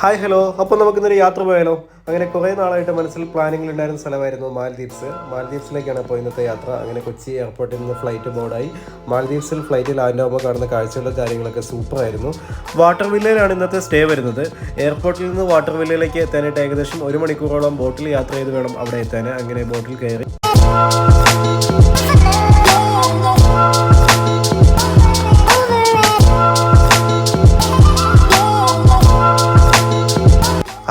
Hi hello. അപ്പോൾ നമുക്കിന്നൊരു യാത്ര പോയാലോ? അങ്ങനെ കുറേ നാളായിട്ട് മനസ്സിൽ പ്ലാനിങ്ങിലുണ്ടായിരുന്ന സ്ഥലമായിരുന്നു മാൽദീവ്സിലേക്കാണ് ഇപ്പോൾ ഇന്നത്തെ യാത്ര. അങ്ങനെ കൊച്ചി എയർപോർട്ടിൽ നിന്ന് ഫ്ലൈറ്റ് ബോർഡായി മാൽദീവ്സിൽ ഫ്ലൈറ്റിൽ ലാൻഡ് ആകുമ്പോൾ കാണുന്ന കാഴ്ചകളും കാര്യങ്ങളൊക്കെ സൂപ്പറായിരുന്നു. വാട്ടർ വില്ലയിലാണ് ഇന്നത്തെ സ്റ്റേ വരുന്നത്. എയർപോർട്ടിൽ നിന്ന് വാട്ടർ വില്ലയിലേക്ക് എത്താനായിട്ട് ഏകദേശം 1 മണിക്കൂറോളം ബോട്ടിൽ യാത്ര ചെയ്ത് വേണം അവിടെ എത്താൻ. അങ്ങനെ ബോട്ടിൽ കയറി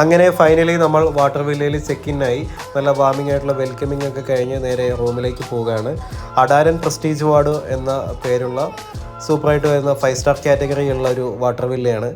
അങ്ങനെ ഫൈനലി നമ്മൾ വാട്ടർ വില്ലയിൽ ചെക്ക് ഇൻ ആയി. നല്ല വാമിംഗ് ആയിട്ടുള്ള വെൽക്കമിംഗ് ഒക്കെ കഴിഞ്ഞ് നേരെ റൂമിലേക്ക് പോവുകയാണ്. അഡാരൻ പ്രസ്റ്റീജ് വാർഡ് എന്ന പേരുള്ള സൂപ്പറായിട്ട് വരുന്ന 5 സ്റ്റാർ കാറ്റഗറി ഉള്ള ഒരു വാട്ടർ വില്ലയാണ്.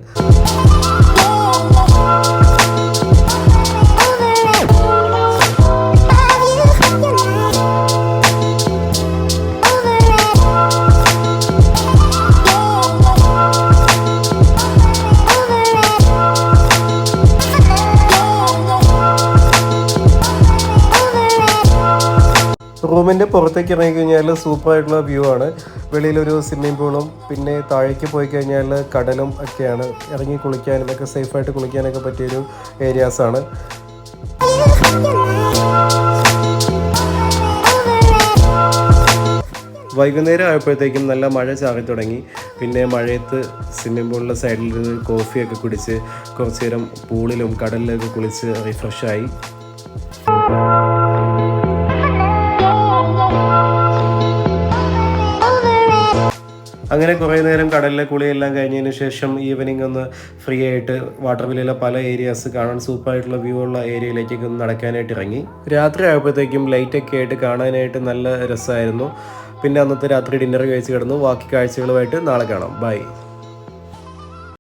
റൂമിൻ്റെ പുറത്തേക്ക് ഇറങ്ങിക്കഴിഞ്ഞാൽ സൂപ്പറായിട്ടുള്ള വ്യൂ ആണ്. വെളിയിലൊരു സ്വിമ്മിംഗ് പൂളും പിന്നെ താഴേക്ക് പോയി കഴിഞ്ഞാൽ കടലും ഒക്കെയാണ്. ഇറങ്ങി കുളിക്കാനും ഒക്കെ സേഫായിട്ട് കുളിക്കാനൊക്കെ പറ്റിയൊരു ഏരിയാസാണ്. വൈകുന്നേരം ആയപ്പോഴത്തേക്കും നല്ല മഴ ചാറി തുടങ്ങി. പിന്നെ മഴയത്ത് സ്വിമ്മിംഗ് പൂളിൻ്റെ സൈഡിലിരുന്ന് കോഫിയൊക്കെ കുടിച്ച് കുറച്ച് നേരം പൂളിലും കടലിലൊക്കെ കുളിച്ച് റിഫ്രഷായി. അങ്ങനെ കുറേ നേരം കടലിലെ കുളിയെല്ലാം കഴിഞ്ഞതിന് ശേഷം ഈവനിങ് ഒന്ന് ഫ്രീ ആയിട്ട് വാട്ടർ വില്ലയിലെ പല ഏരിയാസ് കാണാൻ സൂപ്പറായിട്ടുള്ള വ്യൂ ഉള്ള ഏരിയയിലേക്കൊക്കെ ഒന്ന് നടക്കാനായിട്ട് ഇറങ്ങി. രാത്രി ആയപ്പോഴത്തേക്കും ലൈറ്റൊക്കെ ആയിട്ട് കാണാനായിട്ട് നല്ല രസമായിരുന്നു. പിന്നെ അന്നത്തെ രാത്രി ഡിന്നർ കഴിച്ച് കിടന്നു. ബാക്കി കാഴ്ചകളുമായിട്ട് നാളെ കാണാം. ബൈ.